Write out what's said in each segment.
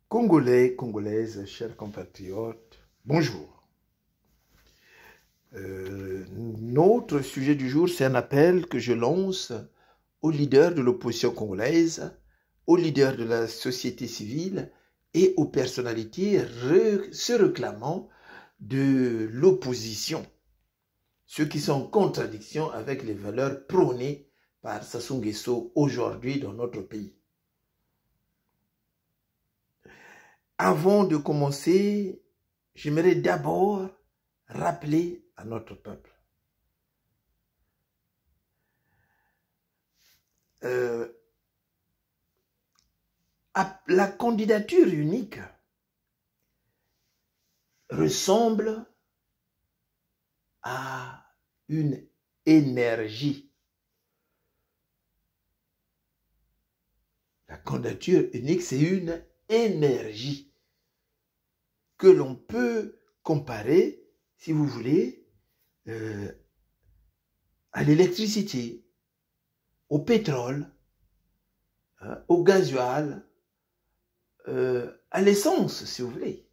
Congolais, Congolaises, chers compatriotes, bonjour. Notre sujet du jour, c'est un appel que je lance aux leaders de l'opposition congolaise, aux leaders de la société civile et aux personnalités se réclamant de l'opposition, ceux qui sont en contradiction avec les valeurs prônées par Sassou Nguesso aujourd'hui dans notre pays. Avant de commencer, j'aimerais d'abord rappeler à notre peuple la candidature unique ressemble à une énergie. La candidature unique, c'est une énergie que l'on peut comparer, si vous voulez, à l'électricité, au pétrole, au gasoil, à l'essence, si vous voulez.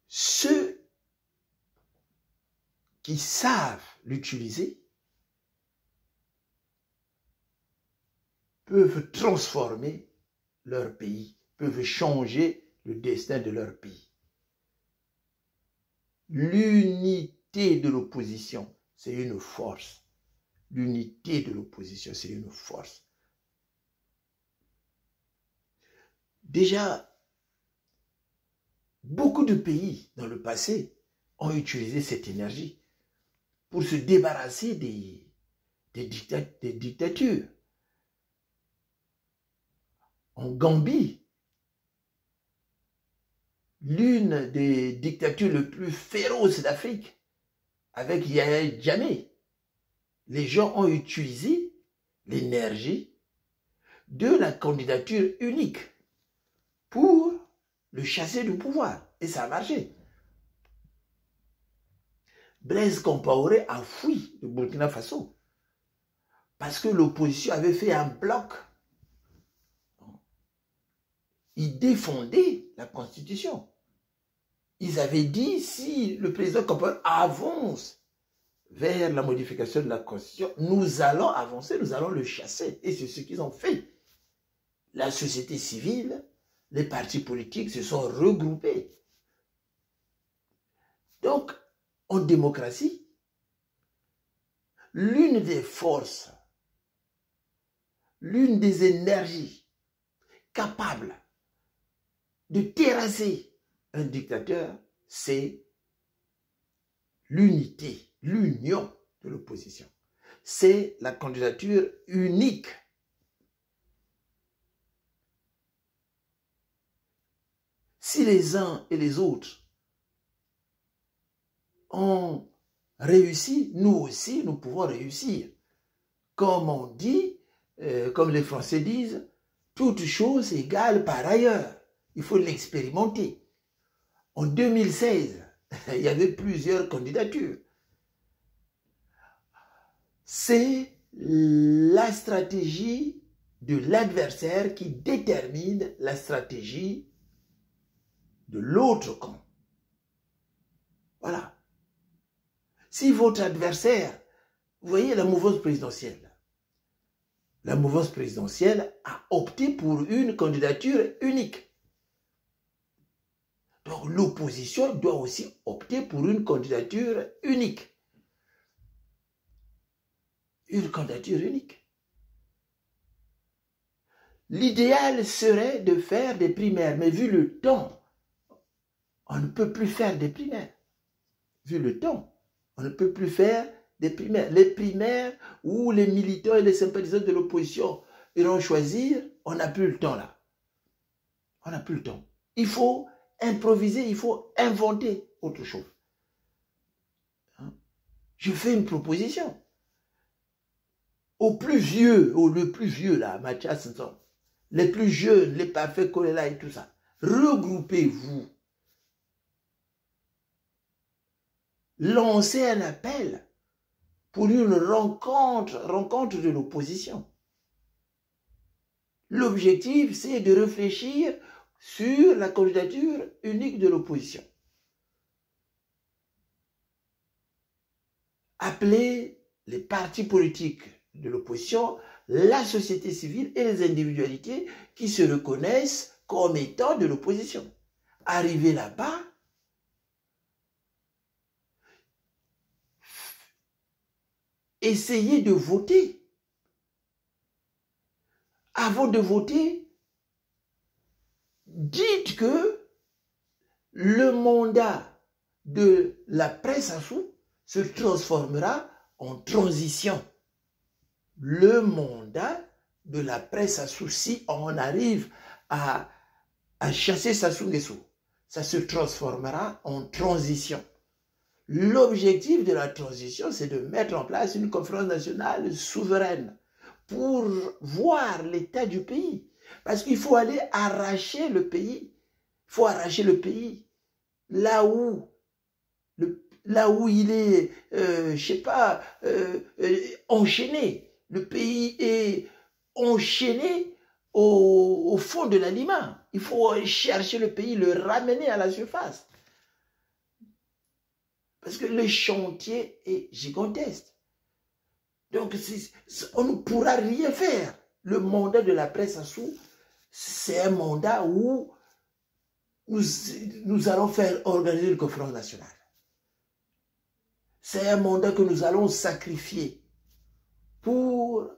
Ceux qui savent l'utiliser peuvent transformer leur pays, peuvent changer le destin de leur pays. L'unité de l'opposition, c'est une force. L'unité de l'opposition, c'est une force. Déjà, beaucoup de pays dans le passé ont utilisé cette énergie pour se débarrasser des dictatures. En Gambie, l'une des dictatures les plus féroces d'Afrique, avec Yahya Jammeh, les gens ont utilisé l'énergie de la candidature unique pour le chasser du pouvoir. Et ça a marché. Blaise Compaoré a fui le Burkina Faso parce que l'opposition avait fait un bloc. Ils défendaient la Constitution. Ils avaient dit, si le président Compaoré avance vers la modification de la Constitution, nous allons avancer, nous allons le chasser. Et c'est ce qu'ils ont fait. La société civile, les partis politiques se sont regroupés. Donc, en démocratie, l'une des forces, l'une des énergies capables de terrasser un dictateur, c'est l'unité, l'union de l'opposition. C'est la candidature unique. Si les uns et les autres ont réussi, nous aussi, nous pouvons réussir. Comme on dit, comme les Français disent, toute chose égale par ailleurs. Il faut l'expérimenter. En 2016, il y avait plusieurs candidatures. C'est la stratégie de l'adversaire qui détermine la stratégie de l'autre camp. Voilà. Si votre adversaire, vous voyez la mouvance présidentielle a opté pour une candidature unique. Donc l'opposition doit aussi opter pour une candidature unique. Une candidature unique. L'idéal serait de faire des primaires, mais vu le temps, on ne peut plus faire des primaires. Vu le temps, on ne peut plus faire des primaires. Les primaires où les militants et les sympathisants de l'opposition iront choisir, on n'a plus le temps là. On n'a plus le temps. Il faut improviser, il faut inventer autre chose. Je fais une proposition. Au plus vieux, le plus vieux là, Mathias, les plus jeunes, les parfaits Kolela et tout ça, regroupez-vous. Lancez un appel pour une rencontre de l'opposition. L'objectif, c'est de réfléchir sur la candidature unique de l'opposition. Appeler les partis politiques de l'opposition, la société civile et les individualités qui se reconnaissent comme étant de l'opposition. Arriver là-bas, essayer de voter. Avant de voter, dites que le mandat de la presse Assou se transformera en transition. Le mandat de la presse Assou, si on arrive à chasser Sassou Nguesso, ça se transformera en transition. L'objectif de la transition, c'est de mettre en place une conférence nationale souveraine pour voir l'état du pays. Parce qu'il faut aller arracher le pays. Il faut arracher le pays là où il est, je sais pas, enchaîné. Le pays est enchaîné au fond de l'aliment. Il faut chercher le pays, le ramener à la surface. Parce que le chantier est gigantesque. Donc, on ne pourra rien faire. Le mandat de la presse Assou, c'est un mandat où nous allons faire organiser une conférence nationale. C'est un mandat que nous allons sacrifier pour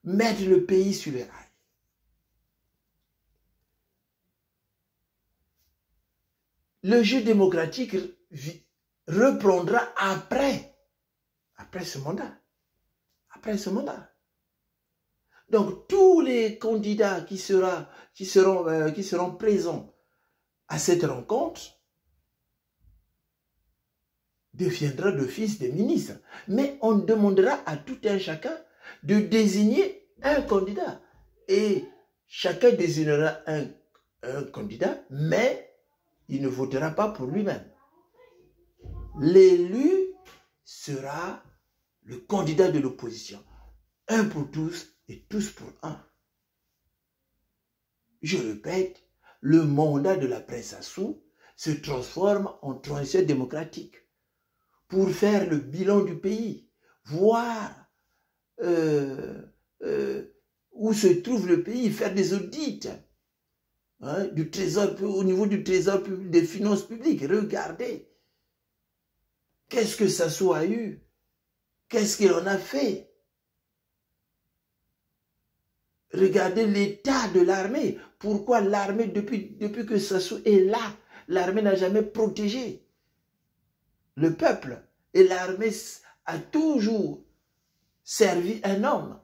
mettre le pays sur les rails. Le jeu démocratique reprendra après ce mandat. Après ce mandat. Donc, tous les candidats qui seront présents à cette rencontre deviendront d'office des ministres. Mais on demandera à tout un chacun de désigner un candidat. Et chacun désignera un candidat, mais il ne votera pas pour lui-même. L'élu sera le candidat de l'opposition. Un pour tous et tous pour un. Je répète, le mandat de la presse Assou se transforme en transition démocratique pour faire le bilan du pays, voir où se trouve le pays, faire des audits du trésor, au niveau du trésor public, des finances publiques. Regardez, qu'est-ce que Sassou a eu? Qu'est-ce qu'il en a fait? Regardez l'état de l'armée. Pourquoi l'armée, depuis que Sassou est là, l'armée n'a jamais protégé le peuple. Et l'armée a toujours servi un homme.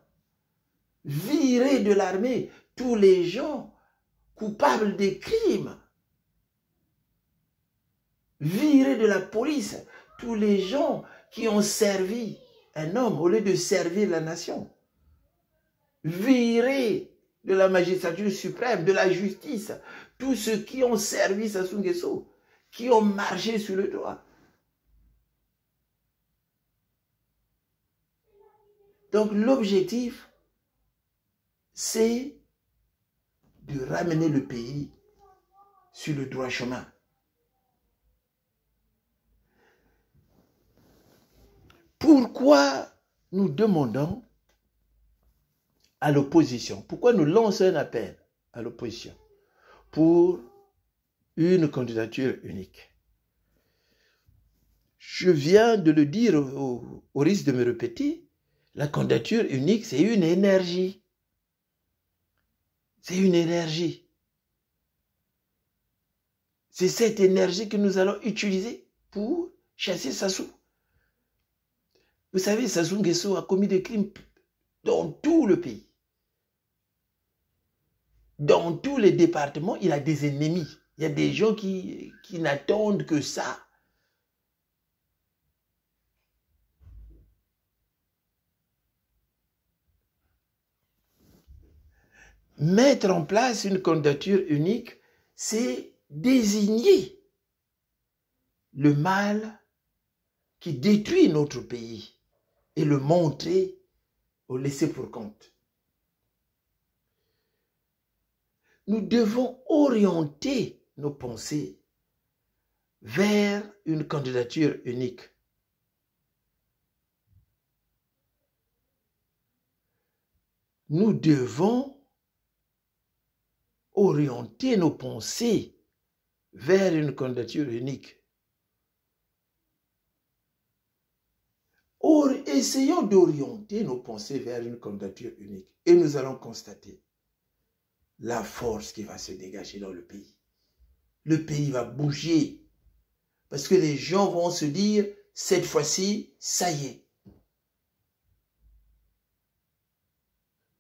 Virer de l'armée tous les gens coupables des crimes. Virer de la police tous les gens qui ont servi un homme au lieu de servir la nation. Virer de la magistrature suprême, de la justice, tous ceux qui ont servi Sassou Nguesso, qui ont marché sur le droit. Donc l'objectif, c'est de ramener le pays sur le droit chemin. Pourquoi nous demandons à l'opposition, pourquoi nous lançons un appel à l'opposition pour une candidature unique? Je viens de le dire au risque de me répéter, la candidature unique, c'est une énergie. C'est une énergie. C'est cette énergie que nous allons utiliser pour chasser Sassou. Vous savez, Sassou Nguesso a commis des crimes dans tout le pays. Dans tous les départements, il a des ennemis. Il y a des gens qui n'attendent que ça. Mettre en place une candidature unique, c'est désigner le mal qui détruit notre pays et le montrer au laissé pour compte. nous devons orienter nos pensées vers une candidature unique. Nous devons orienter nos pensées vers une candidature unique. Essayons d'orienter nos pensées vers une candidature unique et nous allons constater la force qui va se dégager dans le pays. Le pays va bouger parce que les gens vont se dire, cette fois-ci, ça y est.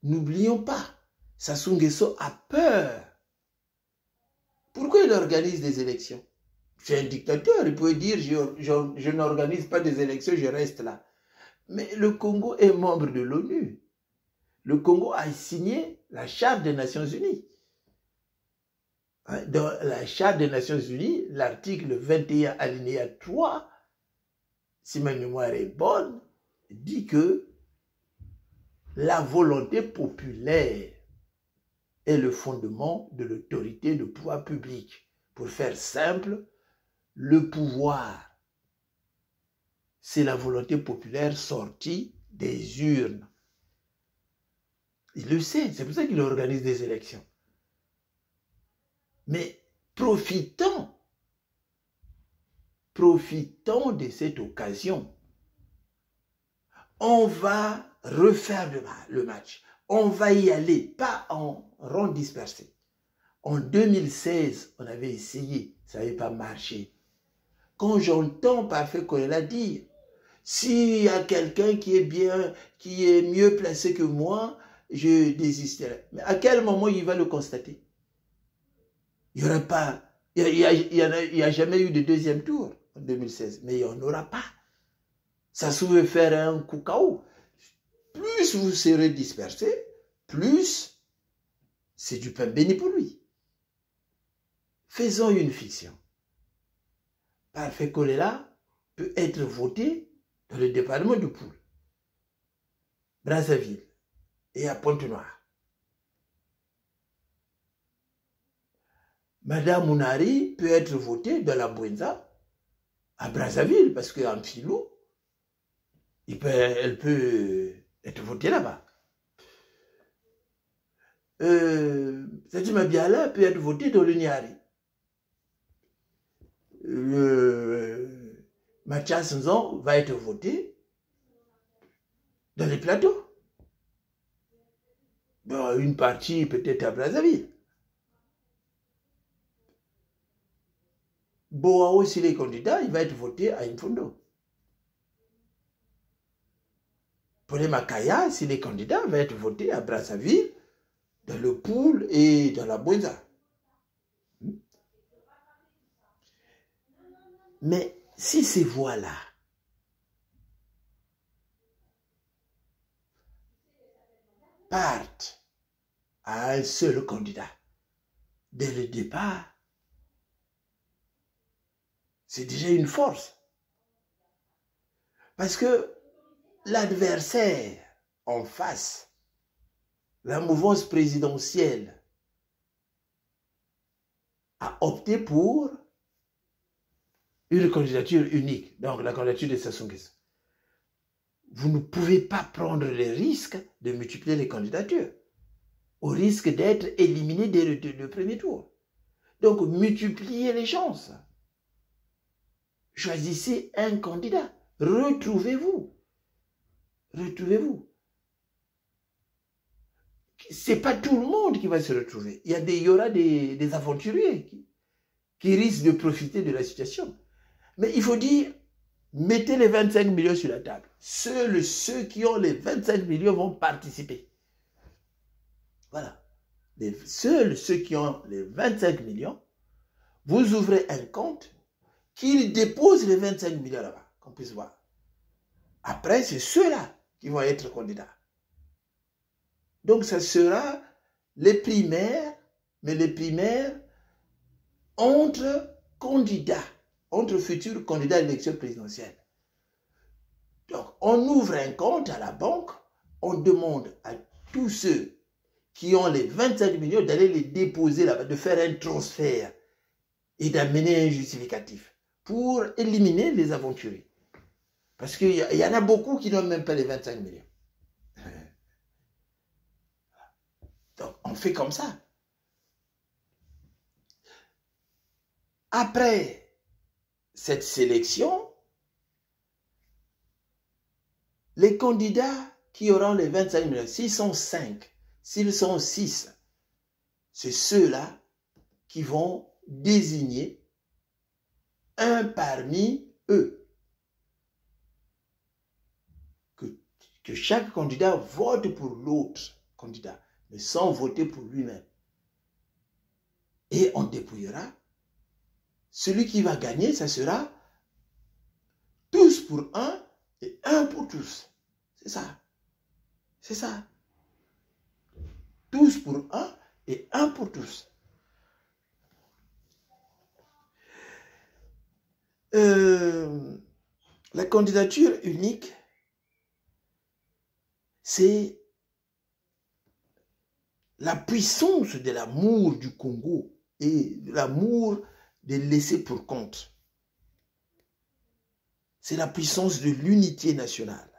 N'oublions pas, Sassou Nguesso a peur. Pourquoi il organise des élections? C'est un dictateur, il peut dire, je n'organise pas des élections, je reste là. Mais le Congo est membre de l'ONU. Le Congo a signé la Charte des Nations Unies. Dans la Charte des Nations Unies, l'article 21 alinéa 3, si ma mémoire est bonne, dit que la volonté populaire est le fondement de l'autorité du pouvoir public. Pour faire simple, le pouvoir, c'est la volonté populaire sortie des urnes. Il le sait, c'est pour ça qu'il organise des élections. Mais profitons de cette occasion. On va refaire le match. On va y aller, pas en rond dispersé. En 2016, on avait essayé, ça n'avait pas marché. Quand j'entends Parfait Kolela dire, s'il y a quelqu'un qui est mieux placé que moi, je désisterai. Mais à quel moment il va le constater? Il n'y aura pas, il n'y a jamais eu de deuxième tour en 2016, mais il n'y en aura pas. Ça se veut faire un coup KO. Plus vous serez dispersés, plus c'est du pain béni pour lui. Faisons une fiction. Parfait Kolela peut être voté dans le département du Poul, Brazzaville et à Pointe-Noire. Madame Mounari peut être votée dans la Bouenza à Brazzaville parce qu'en Filou, elle peut être votée là-bas. Satima Biala peut être votée dans le Niari. Mathias Nzon va être voté dans les plateaux. Bon, une partie peut-être à Brazzaville. Boao, s'il est candidat, il va être voté à Infondo. Paulé Makaya, s'il est candidat, va être voté à Brazzaville, dans le Poul et dans la Bouenza. Mais si ces voix-là partent à un seul candidat, dès le départ, c'est déjà une force. Parce que l'adversaire en face, la mouvance présidentielle, a opté pour une candidature unique, donc la candidature de Sassou Nguesso. Vous ne pouvez pas prendre le risque de multiplier les candidatures, au risque d'être éliminé dès le premier tour. Donc, multipliez les chances. Choisissez un candidat. Retrouvez-vous. Retrouvez-vous. Ce n'est pas tout le monde qui va se retrouver. Il y aura des aventuriers qui risquent de profiter de la situation. Mais il faut dire, mettez les 25 millions sur la table. Seuls ceux qui ont les 25 millions vont participer. Voilà. Seuls ceux qui ont les 25 millions, vous ouvrez un compte, qu'ils déposent les 25 millions là-bas, qu'on puisse voir. Après, c'est ceux-là qui vont être candidats. Donc, ça sera les primaires, mais les primaires entre candidats, entre futurs candidats à l'élection présidentielle. Donc, on ouvre un compte à la banque, on demande à tous ceux qui ont les 25 millions d'aller les déposer là-bas, de faire un transfert et d'amener un justificatif pour éliminer les aventuriers. Parce qu'il y en a beaucoup qui n'ont même pas les 25 millions. Donc, on fait comme ça. Après cette sélection, les candidats qui auront les 25 millions, s'ils sont 5, s'ils sont 6, c'est ceux-là qui vont désigner un parmi eux. Que chaque candidat vote pour l'autre candidat, mais sans voter pour lui-même. Et on dépouillera. Celui qui va gagner, ça sera tous pour un et un pour tous. C'est ça. C'est ça. Tous pour un et un pour tous. La candidature unique, c'est la puissance de l'amour du Congo et de l'amour de laisser pour compte. C'est la puissance de l'unité nationale.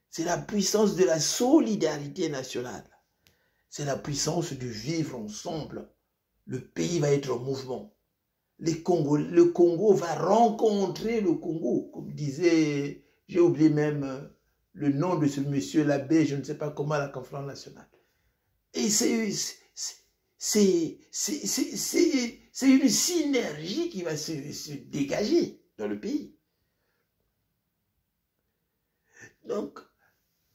C'est la puissance de la solidarité nationale. C'est la puissance de vivre ensemble. Le pays va être en mouvement. Le Congo va rencontrer le Congo. Comme disait, j'ai oublié même le nom de ce monsieur, l'abbé, je ne sais pas comment, à la conférence nationale. Et c'est une synergie qui va se dégager dans le pays. Donc,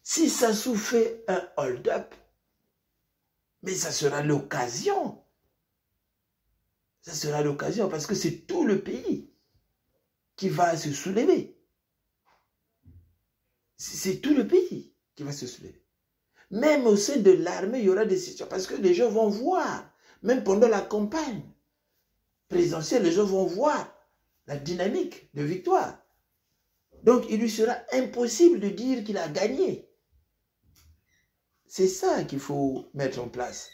si Sassou fait un hold-up, mais ça sera l'occasion. Ça sera l'occasion parce que c'est tout le pays qui va se soulever. C'est tout le pays qui va se soulever. Même au sein de l'armée, il y aura des situations. Parce que les gens vont voir, même pendant la campagne présidentielle, les gens vont voir la dynamique de victoire. Donc, il lui sera impossible de dire qu'il a gagné. C'est ça qu'il faut mettre en place.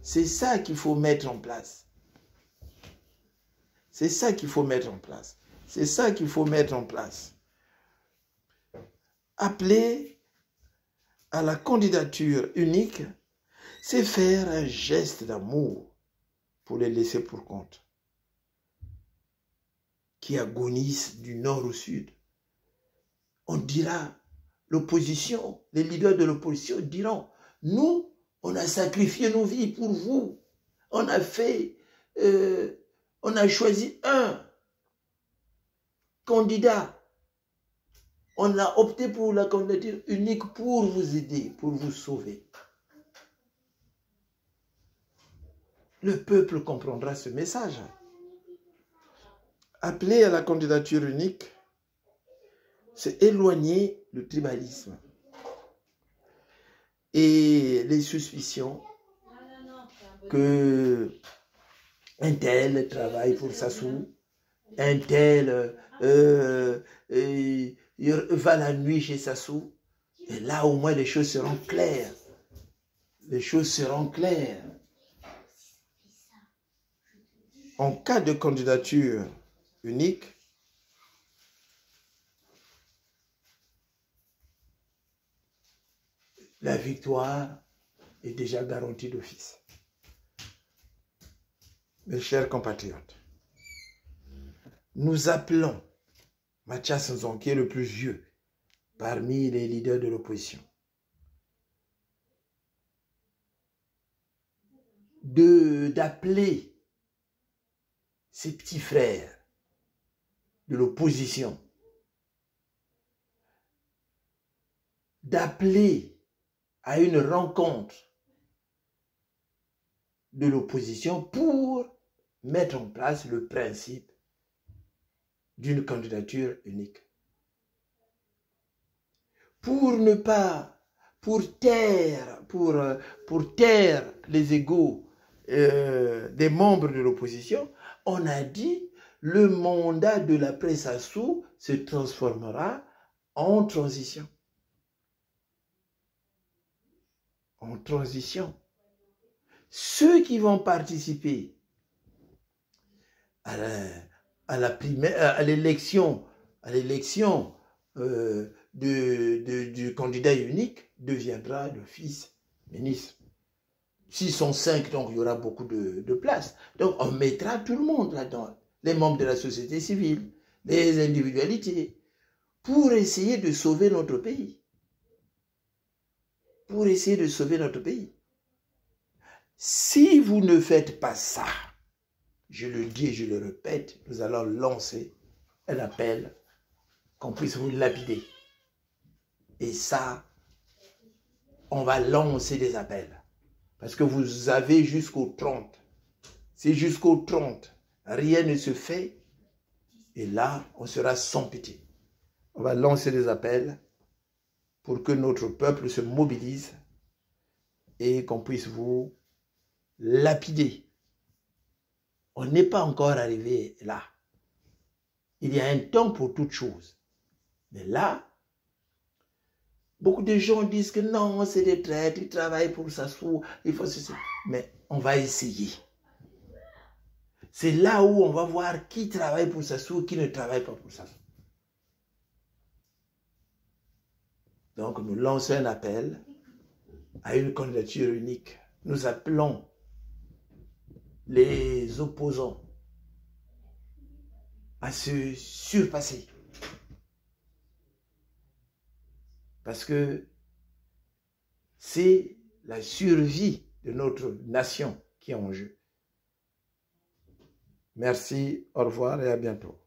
C'est ça qu'il faut mettre en place. C'est ça qu'il faut mettre en place. C'est ça qu'il faut mettre en place. Appeler à la candidature unique, c'est faire un geste d'amour pour les laisser pour compte, qui agonisent du nord au sud. On dira, l'opposition, les leaders de l'opposition diront, nous, on a sacrifié nos vies pour vous. On a fait, on a choisi un candidat. On a opté pour la candidature unique pour vous aider, pour vous sauver. Le peuple comprendra ce message. Appeler à la candidature unique, c'est éloigner le tribalisme et les suspicions que un tel travaille pour Sassou, un tel va la nuit chez Sassou. Et là, au moins, les choses seront claires. Les choses seront claires. En cas de candidature unique, la victoire est déjà garantie d'office. Mes chers compatriotes, nous appelons Mathias Nzon, qui est le plus vieux parmi les leaders de l'opposition, d'appeler ses petits frères de l'opposition, d'appeler à une rencontre de l'opposition pour mettre en place le principe d'une candidature unique. Pour taire les égos des membres de l'opposition, on a dit le mandat de la presse Sassou se transformera en transition. En transition. ceux qui vont participer à l'élection du candidat unique deviendra d'office ministre. S'ils sont 5, donc il y aura beaucoup de place. Donc on mettra tout le monde là-dedans, les membres de la société civile, les individualités, pour essayer de sauver notre pays. Pour essayer de sauver notre pays. Si vous ne faites pas ça, je le dis et je le répète, nous allons lancer un appel qu'on puisse vous lapider. Et ça, on va lancer des appels. Parce que vous avez jusqu'au 30. C'est jusqu'au 30. Rien ne se fait. Et là, on sera sans pitié. On va lancer des appels pour que notre peuple se mobilise et qu'on puisse vous lapider. On n'est pas encore arrivé là. Il y a un temps pour toute chose. Mais là, beaucoup de gens disent que non, c'est des traîtres, ils travaillent pour s'asseoir, il faut ceci. Mais on va essayer. C'est là où on va voir qui travaille pour s'asseoir, qui ne travaille pas pour s'asseoir. Donc nous lançons un appel à une candidature unique. Nous appelons les opposants à se surpasser. Parce que c'est la survie de notre nation qui est en jeu. Merci, au revoir et à bientôt.